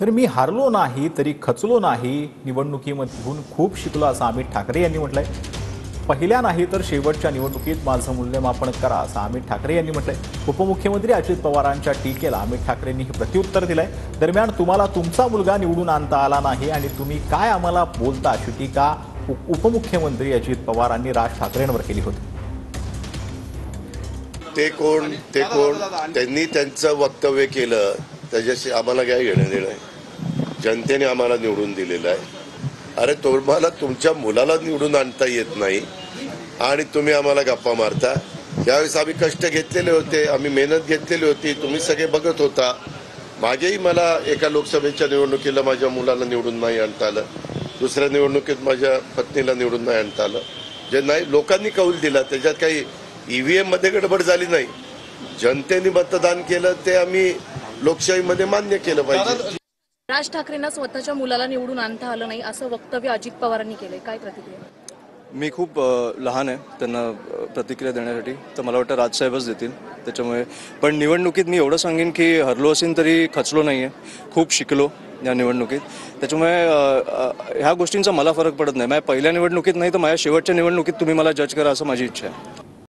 तर मी हारलो नाही तरी खचलो नाही, निवडणुकीमधून खूप शिकलो असं अमित ठाकरे यांनी म्हटलंय. पहिल्या नाही तर शेवटच्या निवडणुकीत माझं मूल्यमापन करा असं अमित ठाकरे यांनी म्हटलंय. उपमुख्यमंत्री अजित पवारांच्या टीकेला अमित ठाकरेंनी हे प्रत्युत्तर दिलंय. दरम्यान तुम्हाला तुमचा मुलगा निवडून आणता आला नाही आणि तुम्ही काय आम्हाला बोलता अशी टीका उपमुख्यमंत्री अजित पवारांनी राज ठाकरेंवर केली होती. ते कोण त्यांनी त्यांचं वक्तव्य केलं त्याच्याशी आम्हाला काय घेणं देणं आहे. जनतेने आम्हाला निवडून दिलेलं आहे. अरे तुम्हाला तुमच्या मुलाला निवडून आणता येत नाही आणि तुम्ही आम्हाला गप्पा मारता. त्यावेळेस आम्ही कष्ट घेतलेले होते, आम्ही मेहनत घेतलेली होती, तुम्ही सगळे बघत होता. मला एका लोकसभेच्या निवडणुकीला माझ्या मुलाला निवडून नाही आणता आलं, दुसऱ्या निवडणुकीत माझ्या पत्नीला निवडून नाही आणता आलं. जे नाही लोकांनी कौल दिला त्याच्यात काही ईव्हीएम मध्ये गडबड झाली नाही. जनतेने मतदान केलं ते आम्ही लोकशाहीमध्ये मान्य केलं पाहिजे. राज ठाकरेंना स्वतःच्या मुलाला निवडून आणता आलं नाही असं वक्तव्य अजित पवारांनी केलंय, काय प्रतिक्रिया? मी खूप लहान आहे त्यांना प्रतिक्रिया देण्यासाठी, तर मला वाटतं राजसाहेबच देतील. त्याच्यामुळे पण निवडणुकीत मी एवढं सांगेन की हरलो असेल तरी खचलो नाही आहे, खूप शिकलो या निवडणुकीत. त्याच्यामुळे ह्या गोष्टींचा मला फरक पडत नाही. माझ्या पहिल्या निवडणुकीत नाही तर माझ्या शेवटच्या निवडणुकीत तुम्ही मला जज करा असं माझी इच्छा आहे.